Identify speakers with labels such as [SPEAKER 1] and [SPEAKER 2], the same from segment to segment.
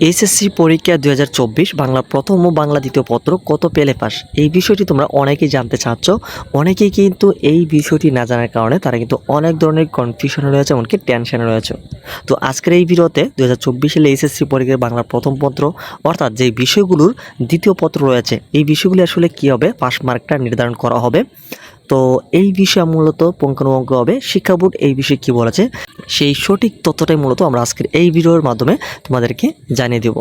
[SPEAKER 1] HSC পরীক্ষা 2024 বাংলা প্রথম ও বাংলা দ্বিতীয় পত্র কত পেলে পাস, এই বিষয়টি তোমরা অনেকেই জানতে চাচ্ছ। অনেকেই কিন্তু এই বিষয়টি না জানার কারণে তারা কিন্তু অনেক ধরনের কনফিউশনে রয়েছে, এমনকি টেনশনে রয়েছে। তো আজকের এই ভিডিওতে 2024 সালে এইচএসসি পরীক্ষার বাংলা প্রথম পত্র অর্থাৎ যে বিষয়গুলোর দ্বিতীয় পত্র রয়েছে, এই বিষয়গুলি আসলে কী হবে, পাস মার্কটা নির্ধারণ করা হবে। তো এই বিষয়ে মূলত পুঙ্খানুপুঙ্খ হবে শিক্ষা বোর্ড এই বিষয়ে কী বলেছে, সেই সঠিক তথ্যটাই মূলত আমরা আজকের এই ভিডিওর মাধ্যমে তোমাদেরকে জানিয়ে দেব।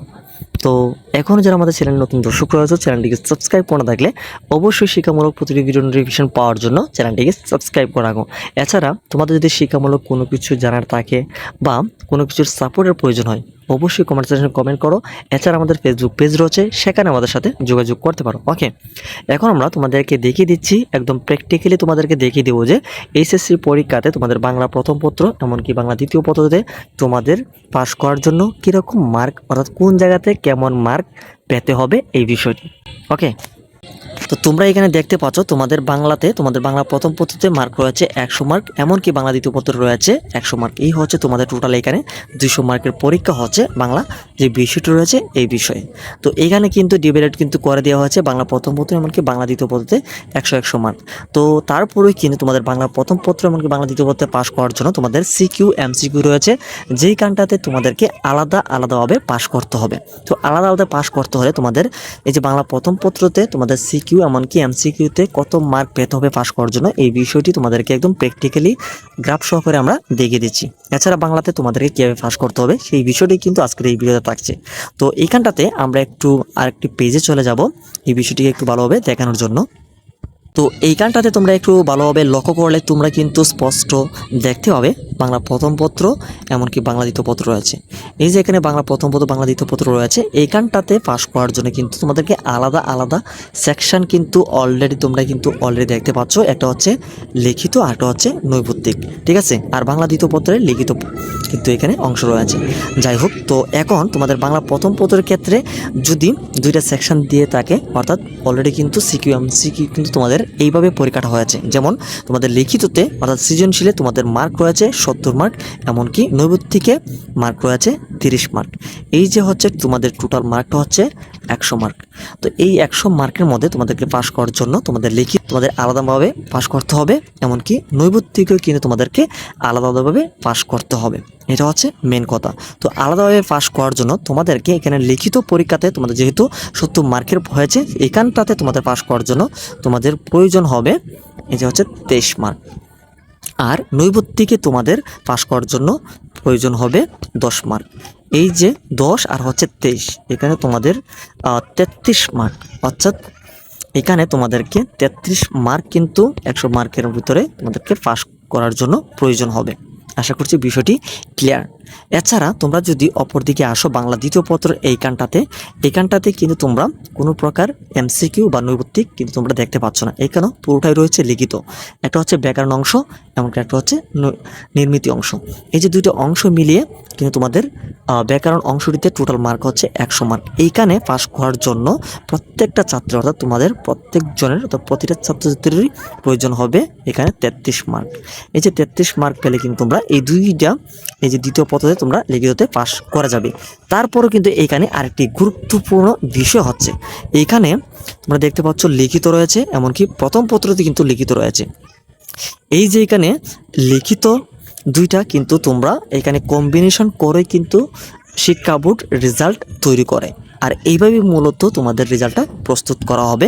[SPEAKER 1] তো এখনও যারা আমাদের চ্যানেল নতুন দর্শক রয়েছে, চ্যানেলটিকে সাবস্ক্রাইব করে থাকলে অবশ্যই শিক্ষামূলক প্রতিটি ভিডিও নোটিফিকেশন পাওয়ার জন্য চ্যানেলটিকে সাবস্ক্রাইব করে রাখো। এছাড়া তোমাদের যদি শিক্ষামূলক কোনো কিছু জানার থাকে বা কোনো কিছুর সাপোর্টের প্রয়োজন হয়, অবশ্যই কমেন্ট সেকশনে কমেন্ট করো। এছাড়া আমাদের ফেসবুক পেজ রয়েছে, সেখানে আমাদের সাথে যোগাযোগ করতে পারো। ওকে, এখন আমরা তোমাদেরকে দেখিয়ে দিচ্ছি, একদম প্র্যাকটিক্যালি তোমাদেরকে দেখিয়ে দেবো যে এইচএসসি পরীক্ষাতে তোমাদের বাংলা প্রথম পত্র এমনকি বাংলা দ্বিতীয় পত্রতে তোমাদের পাস করার জন্য কীরকম মার্ক, অর্থাৎ কোন জায়গাতে কেমন মার্ক পেতে হবে এই বিষয়টি। ওকে, তো তোমরা এখানে দেখতে পাচ্ছ তোমাদের বাংলাতে, তোমাদের বাংলা প্রথম পত্রতে মার্ক রয়েছে 100 মার্ক, এমনকি বাংলা দ্বিতীয় পত্র রয়েছে 100 মার্ক। এই হচ্ছে তোমাদের টোটাল এখানে 200 মার্কের পরীক্ষা হচ্ছে বাংলা যে বিষয়টি রয়েছে এই বিষয়ে। তো এখানে কিন্তু ডিভাইডেড কিন্তু করে দেওয়া হয়েছে বাংলা প্রথম পত্র এমনকি বাংলা দ্বিতীয় পত্রতে 100 মার্ক। তো তারপরেই কিন্তু তোমাদের বাংলা প্রথম পত্র এমনকি বাংলা দ্বিতীয় পত্রে পাস করার জন্য তোমাদের সিকিউ এমসিকিউ রয়েছে, যেই কানটাতে তোমাদেরকে আলাদা আলাদাভাবে পাস করতে হবে। তো আলাদা আলাদা পাস করতে হলে তোমাদের এই যে বাংলা প্রথম পত্রতে তোমাদের সিকিউ এমনকি এমসিকিউতে কত মার্ক পেতে হবে পাস করার জন্য, এই বিষয়টি তোমাদেরকে একদম প্র্যাকটিক্যালি গ্রাফ সহকারে আমরা দেখিয়ে দিচ্ছি। এছাড়া বাংলাতে তোমাদেরকে কীভাবে পাস করতে হবে সেই বিষয়টি কিন্তু আজকের এই ভিডিওতে থাকছে। তো এইখানটাতে আমরা একটু আরেকটি পেজে চলে যাব এই বিষয়টিকে একটু ভালোভাবে দেখানোর জন্য। তো এইখানটাতে তোমরা একটু ভালোভাবে লক্ষ্য করলে তোমরা কিন্তু স্পষ্ট দেখতে হবে বাংলা প্রথম পত্র এমনকি বাংলা দ্বিতীয় পত্র রয়েছে। এই যে এখানে বাংলা প্রথম পত্র বাংলা দ্বিতীয় পত্র রয়েছে, এইখানটাতে পাস করার জন্য কিন্তু তোমাদেরকে আলাদা আলাদা সেকশন কিন্তু অলরেডি তোমরা কিন্তু অলরেডি দেখতে পাচ্ছ। একটা হচ্ছে লিখিত আর একটা হচ্ছে নৈবত্তিক, ঠিক আছে। আর বাংলা দ্বিতীয় পত্রের লিখিত কিন্তু এখানে অংশ রয়েছে। যাই হোক, তো এখন তোমাদের বাংলা প্রথম পত্রের ক্ষেত্রে যদি দুইটা সেকশন দিয়ে থাকে, অর্থাৎ অলরেডি কিন্তু সিকিউ এমসিকিউ কিন্তু তোমাদের এইভাবে পরীক্ষাটা হয়েছে। যেমন তোমাদের লিখিততে অর্থাৎ সৃজনশীলে তোমাদের মার্ক রয়েছে 70 মার্ক, এমনকি নৈবত্তিকে মার্ক রয়েছে 30 মার্ক। এই যে হচ্ছে তোমাদের টোটাল মার্কটা হচ্ছে 100 মার্ক। তো এই 100 মার্কের মধ্যে তোমাদেরকে পাস করার জন্য তোমাদের লিখিত তোমাদের আলাদাভাবে পাস করতে হবে, এমনকি নৈবত্তিকেও কিন্তু তোমাদেরকে আলাদাভাবে পাস করতে হবে। এটা হচ্ছে মেন কথা। তো আলাদাভাবে পাস করার জন্য তোমাদেরকে এখানে লিখিত পরীক্ষাতে তোমাদের যেহেতু 70 মার্কের হয়েছে, এখানটাতে তোমাদের পাস করার জন্য তোমাদের প্রয়োজন হবে এই যে হচ্ছে 23 মার্ক। আর নৈবত্তিকে তোমাদের পাস করার জন্য প্রয়োজন হবে 10 মার্ক। এই যে 10 আর হচ্ছে 23, এখানে তোমাদের 33 মার্ক, অর্থাৎ এখানে তোমাদেরকে 33 মার্ক কিন্তু 100 মার্কের ভিতরে তোমাদেরকে পাস করার জন্য প্রয়োজন হবে। আশা করছি বিষয়টি ক্লিয়ার। এছাড়া তোমরা যদি অপরদিকে আসো বাংলা দ্বিতীয় পত্র এইখানটাতে কিন্তু তোমরা কোনো প্রকার এমসিকিউ বা নৈবত্তিক কিন্তু তোমরা দেখতে পাচ্ছ না। এখানে পুরোটাই রয়েছে লিখিত। একটা হচ্ছে ব্যাকরণ অংশ, এমনকি একটা হচ্ছে নির্মিতি অংশ। এই যে দুইটা অংশ মিলিয়ে কিন্তু তোমাদের ব্যাকরণ অংশটিতে টোটাল মার্ক হচ্ছে 100 মার্ক। এইখানে পাস করার জন্য প্রত্যেকটা ছাত্র অর্থাৎ তোমাদের প্রত্যেকজনের অর্থাৎ প্রতিটা ছাত্রছাত্রীরই প্রয়োজন হবে এখানে 33 মার্ক। এই যে 33 মার্ক পেলে কিন্তু তোমরা এই দুইটা এই যে দ্বিতীয় পত্রতে তোমরা লিখিততে পাস করা যাবে। তারপরও কিন্তু এখানে আরেকটি গুরুত্বপূর্ণ বিষয় হচ্ছে, এইখানে তোমরা দেখতে পাচ্ছ লিখিত রয়েছে, এমনকি প্রথম পত্রতে কিন্তু লিখিত রয়েছে। এই যে এখানে লিখিত দুইটা কিন্তু তোমরা এখানে কম্বিনেশন করে কিন্তু শিক্ষা বোর্ড রেজাল্ট তৈরি করে, আর এইভাবে মূলত তোমাদের রেজাল্টটা প্রস্তুত করা হবে।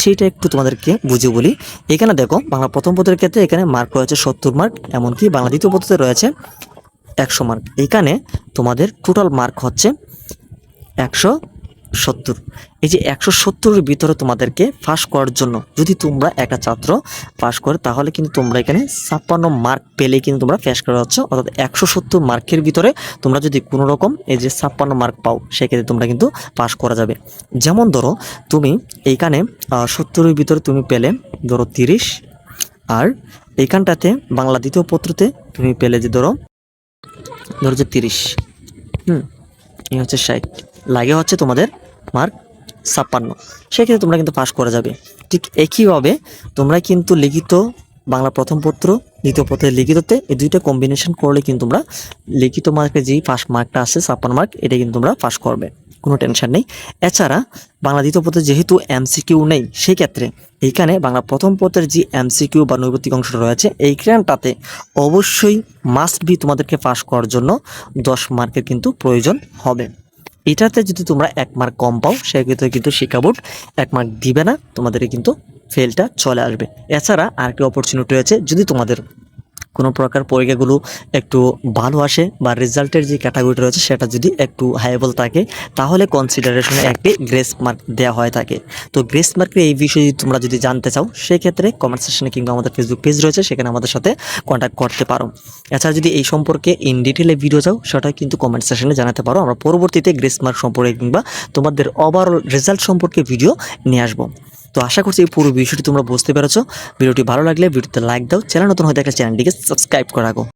[SPEAKER 1] সেইটা একটু তোমাদেরকে বুঝিয়ে বলি। এখানে দেখো বাংলা প্রথম পত্রের ক্ষেত্রে এখানে মার্ক রয়েছে 70 মার্ক, এমনকি বাংলা দ্বিতীয় পত্রতে রয়েছে 100 মার্ক। এখানে তোমাদের টোটাল মার্ক হচ্ছে 170। এই যে 170-এর ভিতরে তোমাদেরকে পাস করার জন্য যদি তোমরা একটা ছাত্র পাস করে, তাহলে কিন্তু তোমরা এখানে 56 মার্ক পেলেই কিন্তু তোমরা পাস করা হচ্ছে। অর্থাৎ 170 মার্কের ভিতরে তোমরা যদি কোনো রকম এই যে 56 মার্ক পাও, সেক্ষেত্রে তোমরা কিন্তু পাস করা যাবে। যেমন ধরো তুমি এইখানে 70-এর ভিতরে তুমি পেলে ধরো 30, আর এইখানটাতে বাংলা দ্বিতীয় পত্রতে তুমি পেলে যে ধরো যে 30, এই হচ্ছে 60, লাগে হচ্ছে তোমাদের মার্ক 56, সেক্ষেত্রে তোমরা কিন্তু পাস করা যাবে। ঠিক একইভাবে তোমরা কিন্তু লিখিত বাংলা প্রথম পত্র দ্বিতীয় পত্রের লিখিততে এই দুইটা কম্বিনেশন করলে কিন্তু তোমরা লিখিত মার্কের যেই ফার্স্ট মার্কটা আছে 56 মার্ক, এটা কিন্তু তোমরা পাস করবে, কোনো টেনশন নেই। এছাড়া বাংলা দ্বিতীয় পত্রে যেহেতু এমসিকিউ নেই, সেই ক্ষেত্রে এইখানে বাংলা প্রথম পত্রের যে এমসিকিউ বা নৈর্ব্যক্তিক অংশটা রয়েছে এইখানটাতে অবশ্যই মাস্ট বি তোমাদেরকে পাস করার জন্য 10 মার্কের কিন্তু প্রয়োজন হবে। এটাতে যদি তোমরা 1 মার্ক কম পাও সেক্ষেত্রে কিন্তু শিক্ষা বোর্ড 1 মার্ক দিবে না, তোমাদের কিন্তু ফেলটা চলে আসবে। এছাড়া আরেকটি অপরচুনিটি রয়েছে, যদি তোমাদের কোনো প্রকার পরীক্ষাগুলো একটু ভালো আসে বা রেজাল্টের যে ক্যাটাগরিটা রয়েছে সেটা যদি একটু হাইয়েবল থাকে, তাহলে কনসিডারেশনে একটি গ্রেস মার্ক দেওয়া হয় থাকে। তো গ্রেস মার্কের এই বিষয়ে তোমরা যদি জানতে চাও সেক্ষেত্রে কমেন্ট সেকশনে কিংবা আমাদের ফেসবুক পেজ রয়েছে, সেখানে আমাদের সাথে কন্ট্যাক্ট করতে পারো। এছাড়া যদি এই সম্পর্কে ইন ডিটেলে ভিডিও চাও সেটা কিন্তু কমেন্ট সেকশনে জানাতে পারো, আমরা পরবর্তীতে গ্রেস মার্ক সম্পর্কে কিংবা তোমাদের ওভারঅল রেজাল্ট সম্পর্কে ভিডিও নিয়ে আসবো। তো আশা করছি এই পুরো বিষয়টি তোমরা বুঝতে পেরেছো। ভিডিওটি ভালো লাগলে ভিডিওতে লাইক দাও, চ্যানেল নতুন হয়ে থাকলে চ্যানেলটিকে সাবস্ক্রাইব করে রাখো।